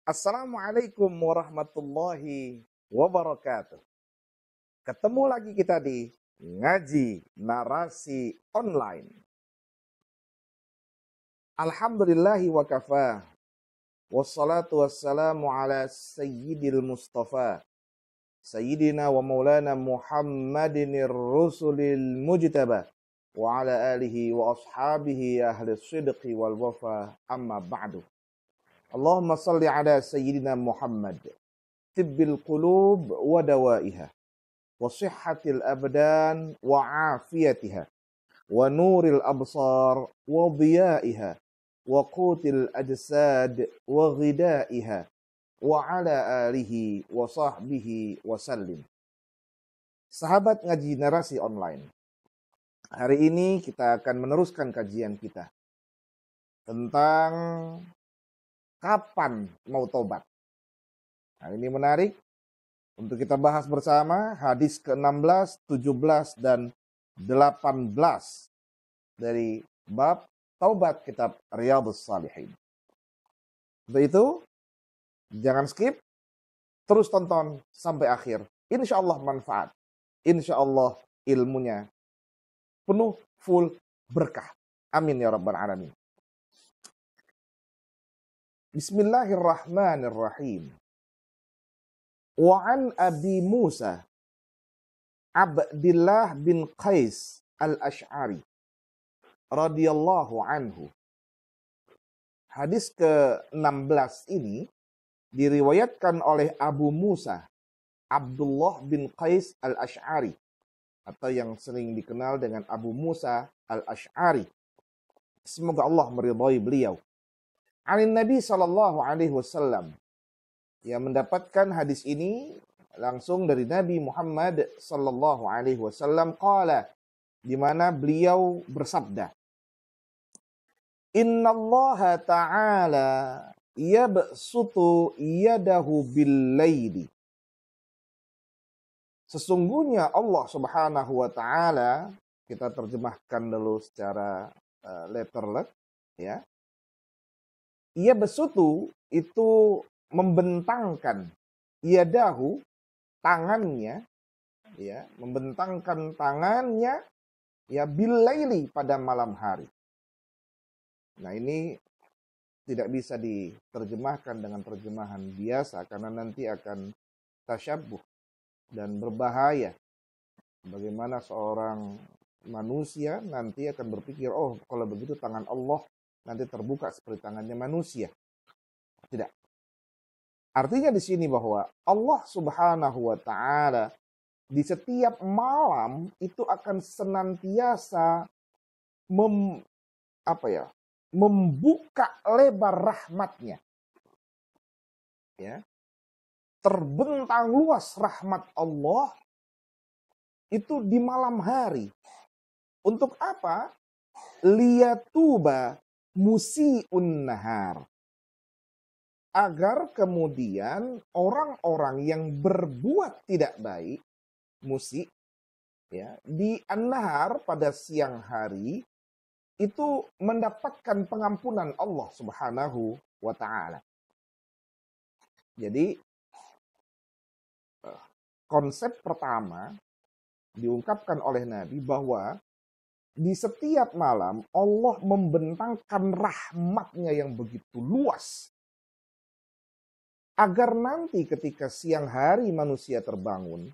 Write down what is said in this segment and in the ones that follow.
Assalamualaikum warahmatullahi wabarakatuh. Ketemu lagi kita di Ngaji Narasi Online. Alhamdulillahi wa kafah. Wassalatu wassalamu ala sayyidil mustafa. Sayyidina wa maulana Muhammadinir rusulil mujtaba. Wa ala alihi wa ashabihi ahli sidqi wal wafa amma ba'du. Allahumma salli ala sayyidina Muhammad. Tibbil qulub wa dawaiha. Wa sihhatil abdan wa afiyatiha. Wa nuril absar wa dhiyaiha. Wa qutil ajsad wa ghidaiha. Wa ala alihi wa sahbihi wa sallim. Sahabat ngaji narasi online. Hari ini kita akan meneruskan kajian kita tentang kapan mau tobat. Nah, ini menarik untuk kita bahas bersama hadis ke-16, 17, dan 18 dari bab taubat kitab Riyadhus Shalihin. Untuk itu, jangan skip, terus tonton sampai akhir. Insya Allah manfaat. Insya Allah ilmunya penuh, full, berkah. Amin ya rabbal alamin. Bismillahirrahmanirrahim. Wa an Abi Musa Abdillah bin Qais al-Ash'ari radhiyallahu anhu. Hadis ke-16 ini diriwayatkan oleh Abu Musa Abdullah bin Qais al-Ash'ari atau yang sering dikenal dengan Abu Musa al-Ash'ari. Semoga Allah meridhai beliau. Anin Nabi sallallahu alaihi wasallam, yang mendapatkan hadis ini langsung dari Nabi Muhammad sallallahu alaihi wasallam, qala, di mana beliau bersabda, Innallaha ta'ala yabsutu yadahu bil-laili. Sesungguhnya Allah Subhanahu wa taala, kita terjemahkan dulu secara letterlet ya. Ia besutu itu membentangkan, yadahu tangannya, ya, membentangkan tangannya, ya, bil-laili pada malam hari. Nah, ini tidak bisa diterjemahkan dengan terjemahan biasa karena nanti akan tasyabbuh dan berbahaya. Bagaimana seorang manusia nanti akan berpikir, oh kalau begitu tangan Allah nanti terbuka seperti tangannya manusia. Tidak. Artinya di sini bahwa Allah Subhanahu wa taala di setiap malam itu akan senantiasa membuka lebar rahmatnya. Ya. Terbentang luas rahmat Allah itu di malam hari. Untuk apa? Liyatuba musi'un nahar. Agar kemudian orang-orang yang berbuat tidak baik, musi, ya, di an-nahar pada siang hari, itu mendapatkan pengampunan Allah Subhanahu wa ta'ala. Jadi, konsep pertama diungkapkan oleh Nabi bahwa di setiap malam Allah membentangkan rahmatnya yang begitu luas. Agar nanti ketika siang hari manusia terbangun,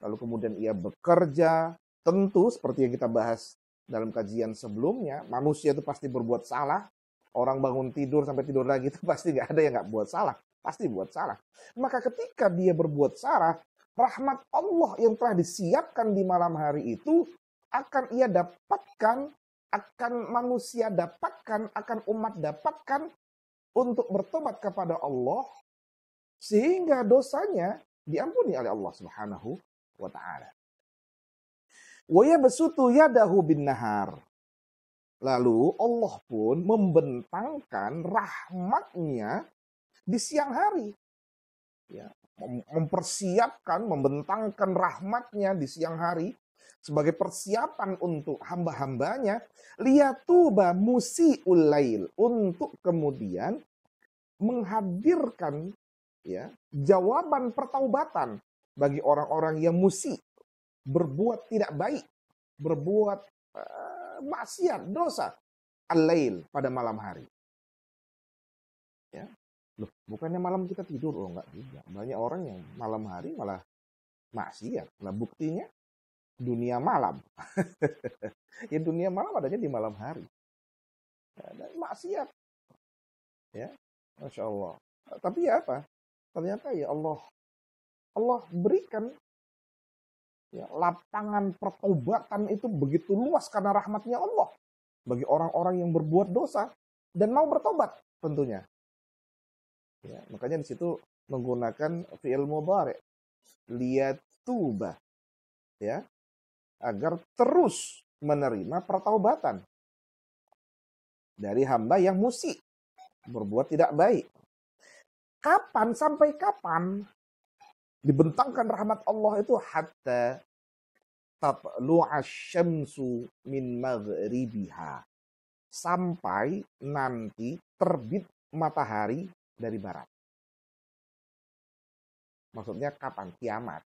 lalu kemudian ia bekerja, tentu seperti yang kita bahas dalam kajian sebelumnya, manusia itu pasti berbuat salah. Orang bangun tidur sampai tidur lagi itu pasti nggak ada yang nggak buat salah. Pasti buat salah. Maka ketika dia berbuat salah, rahmat Allah yang telah disiapkan di malam hari itu akan ia dapatkan, akan manusia dapatkan, akan umat dapatkan untuk bertobat kepada Allah sehingga dosanya diampuni oleh Allah Subhanahu wa taala. Wa yabsutu yadahu bin nahar. Lalu Allah pun membentangkan rahmatnya di siang hari. Ya, mempersiapkan, membentangkan rahmatnya di siang hari sebagai persiapan untuk hamba-hambanya, liyatuba musiul lail, untuk kemudian menghadirkan ya jawaban pertaubatan bagi orang-orang yang berbuat tidak baik, berbuat maksiat, dosa, al-lail, pada malam hari. Ya. Loh, bukannya malam kita tidur? Oh, enggak juga. Banyak orang yang malam hari malah maksiat. Nah, buktinya dunia malam. Ya, dunia malam adanya di malam hari. Dan maksiat. Ya, Masya Allah. Tapi ya apa? Ternyata ya Allah berikan ya, lapangan pertobatan itu begitu luas karena rahmatnya Allah bagi orang-orang yang berbuat dosa dan mau bertobat tentunya. Ya, makanya di situ menggunakan fi'il mudhari' liyatuba, ya, agar terus menerima pertaubatan dari hamba yang berbuat tidak baik. Kapan, sampai kapan dibentangkan rahmat Allah itu? Hatta tatlu'a syamsu min maghribiha, sampai nanti terbit matahari dari barat. Maksudnya kapan? Kiamat.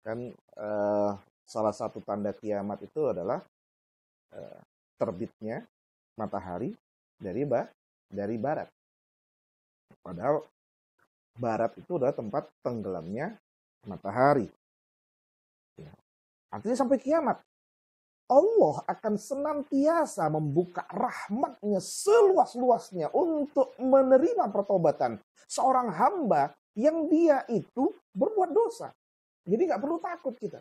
Kan salah satu tanda kiamat itu adalah terbitnya matahari dari barat. Padahal barat itu adalah tempat tenggelamnya matahari. Ya. Artinya sampai kiamat. Allah akan senantiasa membuka rahmatnya seluas-luasnya untuk menerima pertobatan seorang hamba yang dia itu berbuat dosa. Jadi nggak perlu takut kita.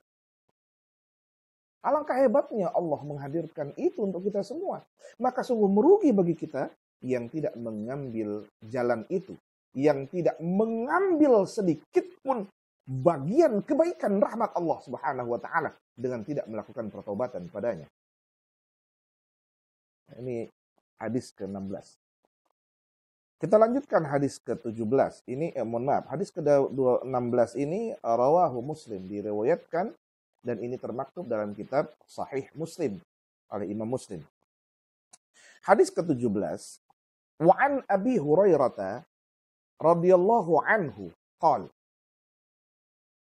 Alangkah hebatnya Allah menghadirkan itu untuk kita semua. Maka sungguh merugi bagi kita yang tidak mengambil jalan itu. Yang tidak mengambil sedikit pun bagian kebaikan rahmat Allah Subhanahu wa taala dengan tidak melakukan pertobatan padanya. Ini hadis ke-16. Kita lanjutkan hadis ke-17. Ini hadis ke-16 ini rawahu Muslim, diriwayatkan dan ini termaktub dalam kitab Sahih Muslim oleh Imam Muslim. Hadis ke-17, wa an Abi Hurairah radhiyallahu anhu qala.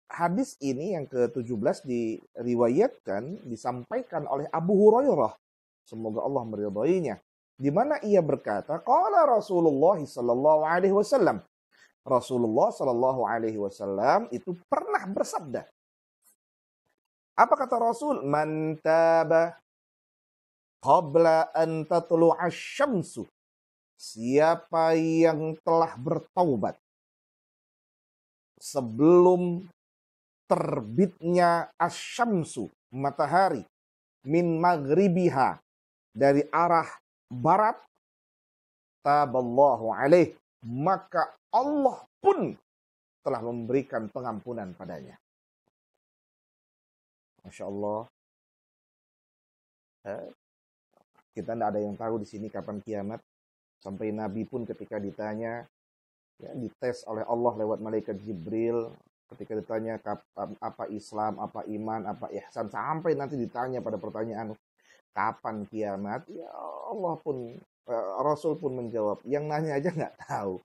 Hadis ini yang ke-17 diriwayatkan, disampaikan oleh Abu Hurairah. Semoga Allah meridhoinya. Di mana ia berkata, qala Rasulullah sallallahu alaihi wasallam. Rasulullah sallallahu alaihi wasallam itu pernah bersabda. Apa kata Rasul? Man taba qabla an tatlu'a asy-syamsu. Siapa yang telah bertaubat sebelum terbitnya asyamsu, matahari, min maghribiha, dari arah barat, taballahu alaih, maka Allah pun telah memberikan pengampunan padanya. Masya Allah. Kita tidak ada yang tahu di sini kapan kiamat. Sampai Nabi pun ketika ditanya, ya, dites oleh Allah lewat malaikat Jibril, ketika ditanya apa Islam, apa iman, apa ihsan, sampai nanti ditanya pada pertanyaan kapan kiamat, ya Allah pun, Rasul pun menjawab, yang nanya aja nggak tahu,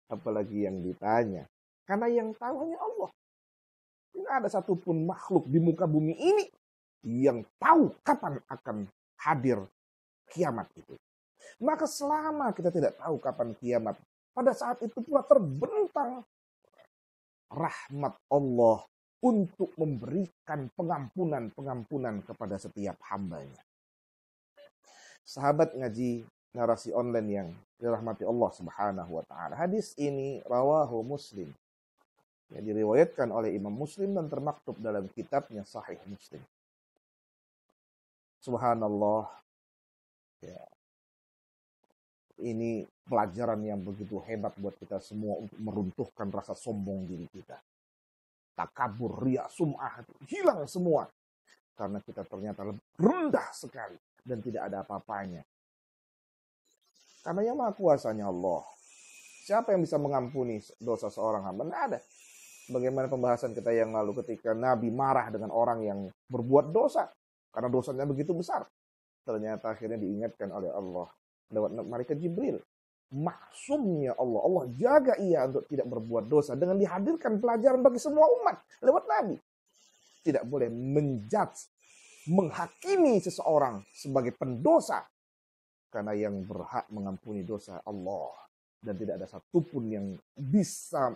apalagi yang ditanya. Karena yang tahu hanya Allah. Tidak ada satupun makhluk di muka bumi ini yang tahu kapan akan hadir kiamat itu. Maka selama kita tidak tahu kapan kiamat, pada saat itu pula terbentang rahmat Allah untuk memberikan pengampunan kepada setiap hambanya. Sahabat ngaji narasi online yang dirahmati Allah Subhanahu wa taala. Hadis ini rawahu Muslim. Yang diriwayatkan oleh Imam Muslim dan termaktub dalam kitabnya Sahih Muslim. Subhanallah. Ya. Ini pelajaran yang begitu hebat buat kita semua untuk meruntuhkan rasa sombong diri kita. Takabur, riya, sum'ah, hilang semua. Karena kita ternyata rendah sekali dan tidak ada apa-apanya. Karena yang maha kuasanya Allah. Siapa yang bisa mengampuni dosa seorang hamba? Tidak ada. Bagaimana pembahasan kita yang lalu ketika Nabi marah dengan orang yang berbuat dosa karena dosanya begitu besar. Ternyata akhirnya diingatkan oleh Allah lewat malaikat Jibril. Maksumnya Allah. Allah jaga ia untuk tidak berbuat dosa dengan dihadirkan pelajaran bagi semua umat lewat Nabi. Tidak boleh menjudge, menghakimi seseorang sebagai pendosa. Karena yang berhak mengampuni dosa Allah. Dan tidak ada satupun yang bisa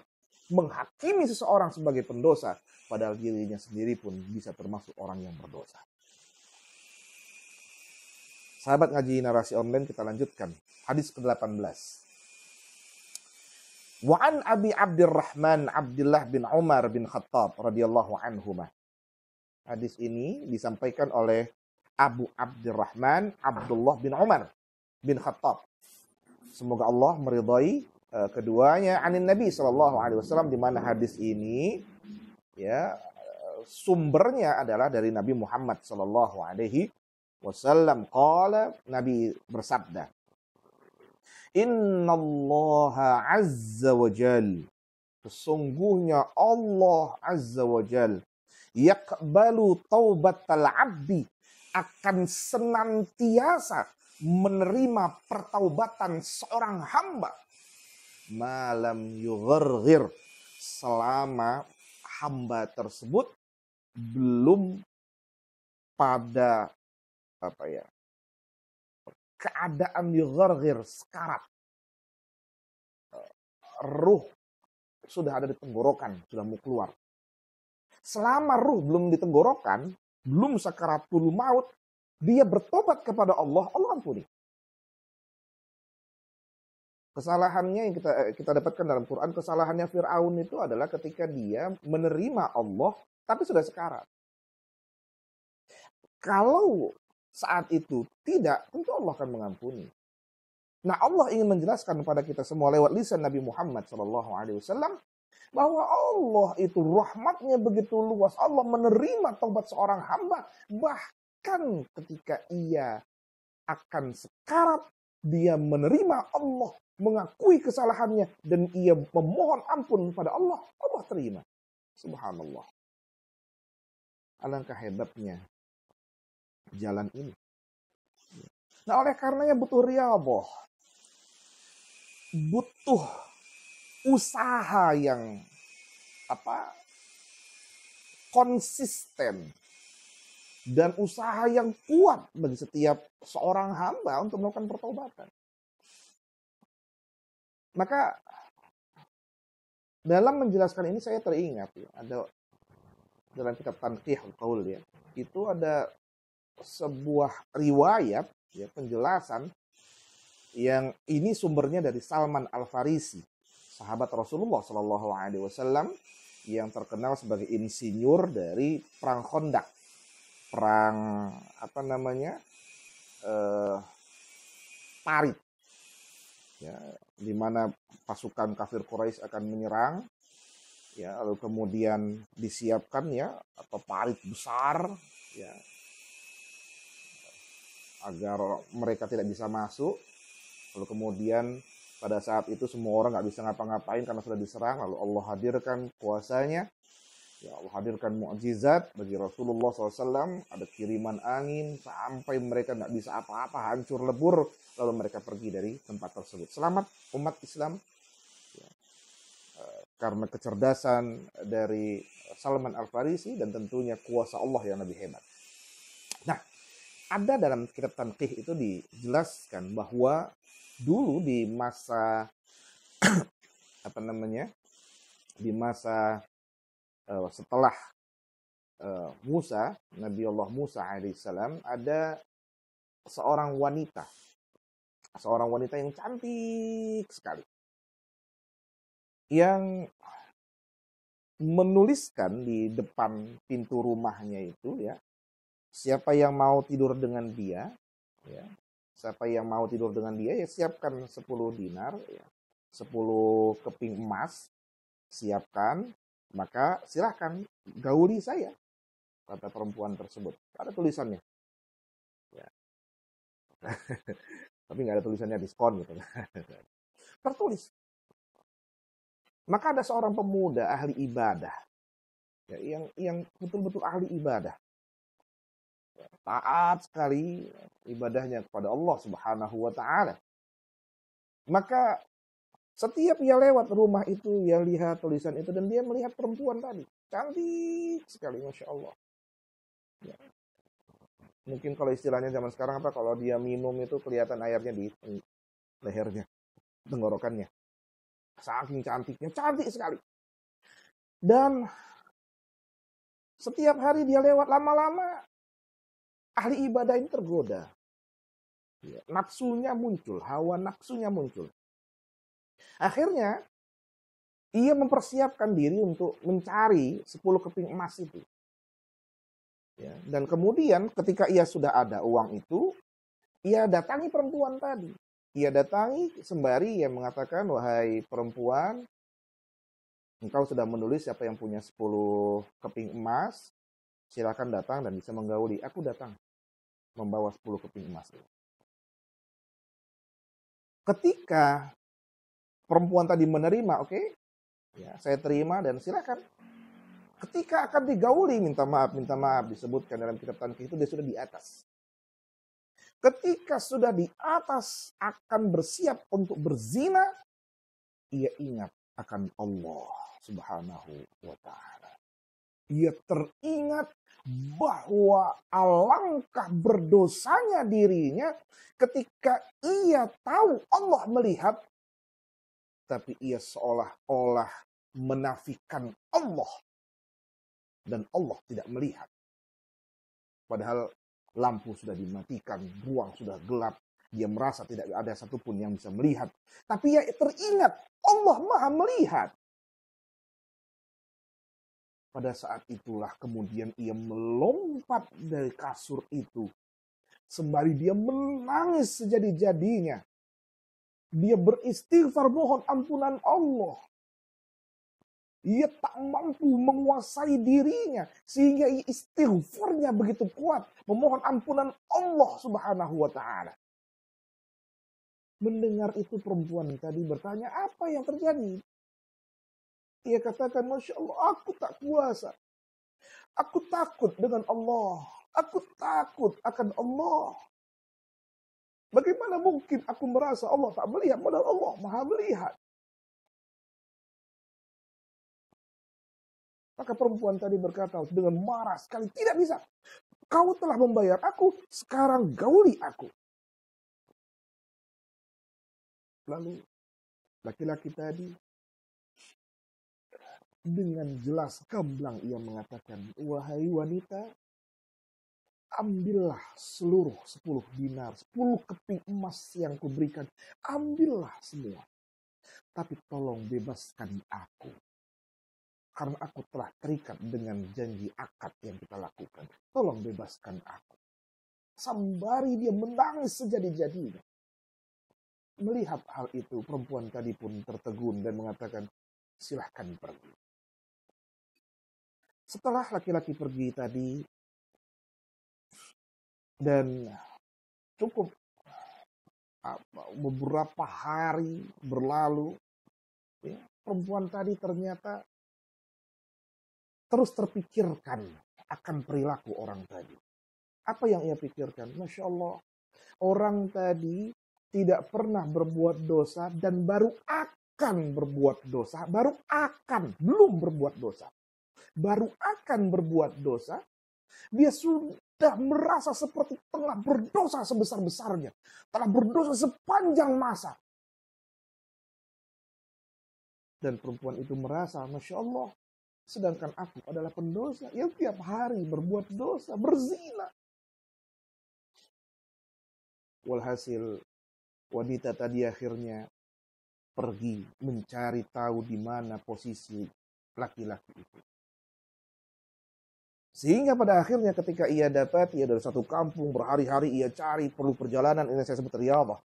menghakimi seseorang sebagai pendosa, padahal dirinya sendiri pun bisa termasuk orang yang berdosa. Sahabat ngaji narasi online, kita lanjutkan. Hadis ke-18. Wa'an Abi Abdurrahman Abdullah bin Umar bin Khattab radhiyallahu anhuma. Hadis ini disampaikan oleh Abu Abdurrahman Abdullah bin Umar bin Khattab. Semoga Allah meridhai keduanya anin Nabi SAW, di mana hadis ini ya sumbernya adalah dari Nabi Muhammad SAW. Qala, Nabi bersabda, Innallaha azza wa jal, sesungguhnya Allah azza wa jal, yaqbalu taubatal abdi, akan senantiasa menerima pertaubatan seorang hamba malam yugharghir, selama hamba tersebut belum pada keadaan yugharghir, sekarat. Ruh sudah ada di tenggorokan, sudah mau keluar. Selama ruh belum di tenggorokan, belum sakaratul maut, dia bertobat kepada Allah, Allah ampuni. Kesalahannya yang kita dapatkan dalam Quran, kesalahannya Fir'aun itu adalah ketika dia menerima Allah, tapi sudah sekarat. Kalau saat itu tidak, tentu Allah akan mengampuni. Nah, Allah ingin menjelaskan kepada kita semua lewat lisan Nabi Muhammad SAW bahwa Allah itu rahmatnya begitu luas. Allah menerima taubat seorang hamba, bahkan ketika ia akan sekarat, dia menerima Allah, mengakui kesalahannya, dan ia memohon ampun pada Allah, Allah terima. Subhanallah. Alangkah hebatnya jalan ini. Nah, oleh karenanya butuh riyadhah, butuh usaha yang konsisten dan usaha yang kuat bagi setiap seorang hamba untuk melakukan pertobatan. Maka dalam menjelaskan ini saya teringat ya, ada dalam kitab Tanqihul Qaul ya, itu ada sebuah riwayat ya, penjelasan yang ini sumbernya dari Salman Al-Farisi, sahabat Rasulullah SAW yang terkenal sebagai insinyur dari perang Khandaq, perang Parit, ya, di mana pasukan kafir Quraisy akan menyerang, ya, lalu kemudian disiapkan ya parit besar, ya, agar mereka tidak bisa masuk. Lalu kemudian pada saat itu semua orang nggak bisa ngapa-ngapain karena sudah diserang. Lalu Allah hadirkan kuasanya. Ya, Allah hadirkan mukjizat bagi Rasulullah SAW. Ada kiriman angin sampai mereka nggak bisa apa-apa, hancur lebur. Lalu mereka pergi dari tempat tersebut. Selamat umat Islam. Ya, karena kecerdasan dari Salman Al-Farisi dan tentunya kuasa Allah yang lebih hebat. Nah, ada dalam kitab Tanqih itu dijelaskan bahwa dulu di masa setelah Musa, Nabi Allah Musa alaihissalam, ada seorang wanita yang cantik sekali, yang menuliskan di depan pintu rumahnya itu ya, siapa yang mau tidur dengan dia, ya, siapa yang mau tidur dengan dia ya siapkan 10 dinar, ya, 10 keping emas, siapkan, maka silahkan gauli saya, kata perempuan tersebut. Ada tulisannya, ya. Tapi nggak ada tulisannya diskon gitu. Tertulis. Maka ada seorang pemuda ahli ibadah, ya, yang betul-betul ahli ibadah, taat sekali ibadahnya kepada Allah Subhanahu wa taala. Maka setiap ia lewat rumah itu, ia lihat tulisan itu dan dia melihat perempuan tadi. Cantik sekali, Masya Allah. Ya. Mungkin kalau istilahnya zaman sekarang apa, kalau dia minum itu kelihatan airnya di lehernya, tenggorokannya. Saking cantiknya, cantik sekali. Dan setiap hari dia lewat, lama-lama ahli ibadah ini tergoda. Ya, nafsunya muncul, hawa nafsunya muncul. Akhirnya ia mempersiapkan diri untuk mencari 10 keping emas itu. Ya, dan kemudian ketika ia sudah ada uang itu, ia datangi perempuan tadi. Ia datangi sembari ia mengatakan, wahai perempuan, engkau sudah menulis siapa yang punya 10 keping emas, silakan datang dan bisa menggauli. Aku datang membawa 10 keping emas. Ketika perempuan tadi menerima, oke, ya, saya terima dan silakan. Ketika akan digauli, minta maaf, disebutkan dalam kitab Tankih itu dia sudah di atas. Ketika sudah di atas akan bersiap untuk berzina, ia ingat akan Allah Subhanahu wa taala. Ia teringat bahwa alangkah berdosanya dirinya ketika ia tahu Allah melihat, tapi ia seolah-olah menafikan Allah. Dan Allah tidak melihat. Padahal lampu sudah dimatikan, ruang sudah gelap. Dia merasa tidak ada satupun yang bisa melihat. Tapi ia teringat, Allah Maha melihat. Pada saat itulah kemudian ia melompat dari kasur itu. Sembari dia menangis sejadi-jadinya. Dia beristighfar mohon ampunan Allah. Ia tak mampu menguasai dirinya. Sehingga istighfarnya begitu kuat. Memohon ampunan Allah Subhanahu wa ta'ala. Mendengar itu perempuan tadi bertanya, apa yang terjadi? Ia katakan, Masya Allah, aku tak kuasa. Aku takut dengan Allah. Aku takut akan Allah. Bagaimana mungkin aku merasa Allah tak melihat, padahal Allah Maha melihat. Maka perempuan tadi berkata dengan marah sekali, tidak bisa. Kau telah membayar aku, sekarang gauli aku. Lalu laki-laki tadi dengan jelas gamblang ia mengatakan, wahai wanita, ambillah seluruh 10 dinar, 10 keping emas yang kuberikan. Ambillah semua. Tapi tolong bebaskan aku. Karena aku telah terikat dengan janji akad yang kita lakukan. Tolong bebaskan aku. Sembari dia menangis sejadi-jadinya. Melihat hal itu, perempuan tadi pun tertegun dan mengatakan, silahkan pergi. Setelah laki-laki pergi tadi, dan cukup beberapa hari berlalu, ya, perempuan tadi ternyata terus terpikirkan akan perilaku orang tadi. Apa yang ia pikirkan? Masya Allah, orang tadi tidak pernah berbuat dosa dan baru akan berbuat dosa. Belum berbuat dosa. Baru akan berbuat dosa. Dia sudah merasa seperti tengah berdosa sebesar-besarnya. Telah berdosa sepanjang masa. Dan perempuan itu merasa, Masya Allah, sedangkan aku adalah pendosa yang tiap hari berbuat dosa, berzina. Walhasil, wanita tadi akhirnya pergi mencari tahu di mana posisi laki-laki itu. Sehingga pada akhirnya ketika ia dari satu kampung, berhari-hari ia cari, perlu perjalanan, ini saya sebut riyadhah.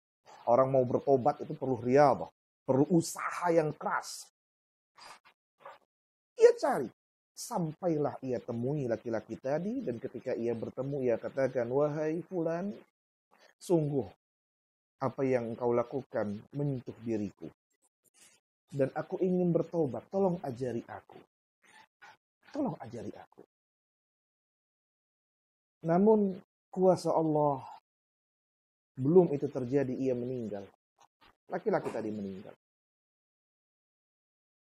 Orang mau bertobat itu perlu riyadhah, perlu usaha yang keras. Ia cari. Sampailah ia temui laki-laki tadi, dan ketika ia bertemu, ia katakan, wahai fulan, sungguh apa yang engkau lakukan menyentuh diriku. dan aku ingin bertobat. Tolong ajari aku. Tolong ajari aku. Namun kuasa Allah, belum itu terjadi, ia meninggal. Laki-laki tadi meninggal.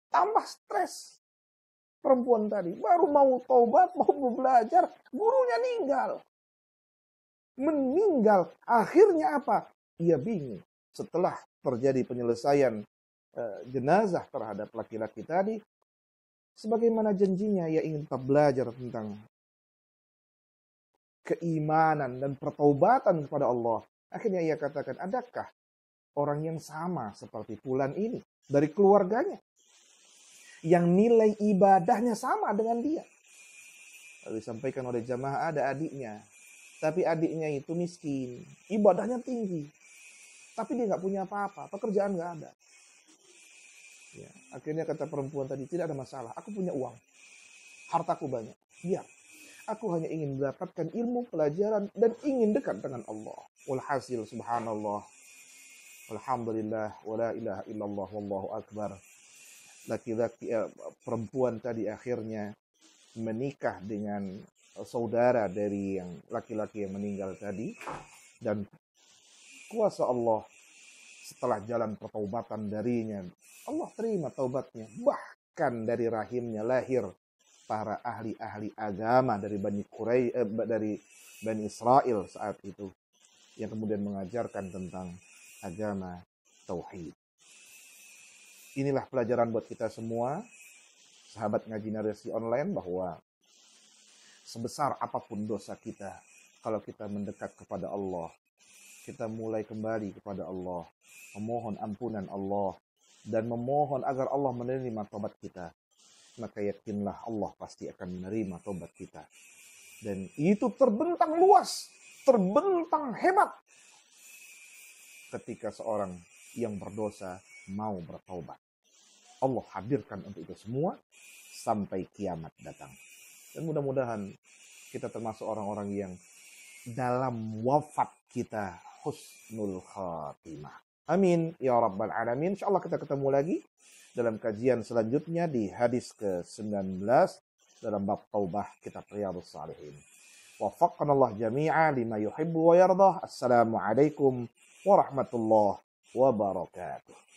Tambah stres. Perempuan tadi baru mau taubat, mau belajar, gurunya meninggal. Akhirnya apa? Ia bingung. Setelah terjadi penyelesaian jenazah terhadap laki-laki tadi, sebagaimana janjinya, ia ingin tetap belajar tentang keimanan dan pertaubatan kepada Allah. Akhirnya ia katakan, adakah orang yang sama seperti fulan ini dari keluarganya, yang nilai ibadahnya sama dengan dia? Lalu disampaikan oleh jamaah, ada adiknya. Tapi adiknya itu miskin. Ibadahnya tinggi. Tapi dia nggak punya apa-apa. Pekerjaan nggak ada. Ya, akhirnya kata perempuan tadi, tidak ada masalah. Aku punya uang. Hartaku banyak. Ya, aku hanya ingin mendapatkan ilmu, pelajaran, dan ingin dekat dengan Allah. Walhasil, subhanallah. Alhamdulillah. Wala ilaha illallah. Wallahu akbar. Laki-laki, perempuan tadi akhirnya menikah dengan saudara dari yang laki-laki yang meninggal tadi, dan kuasa Allah setelah jalan pertaubatan darinya, Allah terima taubatnya. Bahkan dari rahimnya lahir para ahli-ahli agama dari dari Bani Israel saat itu, yang kemudian mengajarkan tentang agama tauhid. Inilah pelajaran buat kita semua, sahabat ngaji narasi online, bahwa sebesar apapun dosa kita, kalau kita mendekat kepada Allah, kita mulai kembali kepada Allah, memohon ampunan Allah, dan memohon agar Allah menerima tobat kita, maka yakinlah Allah pasti akan menerima tobat kita. Dan itu terbentang luas, terbentang hebat ketika seorang yang berdosa mau bertaubat. Allah hadirkan untuk itu semua sampai kiamat datang. Dan mudah-mudahan kita termasuk orang-orang yang dalam wafat kita husnul khatimah. Amin ya rabbal alamin. Insyaallah kita ketemu lagi dalam kajian selanjutnya di hadis ke-19 dalam bab taubah kitab Riyadhus Shalihin. Waffaqanallah jami'a lima yuhibbu wa yardah. Assalamualaikum warahmatullahi wabarakatuh.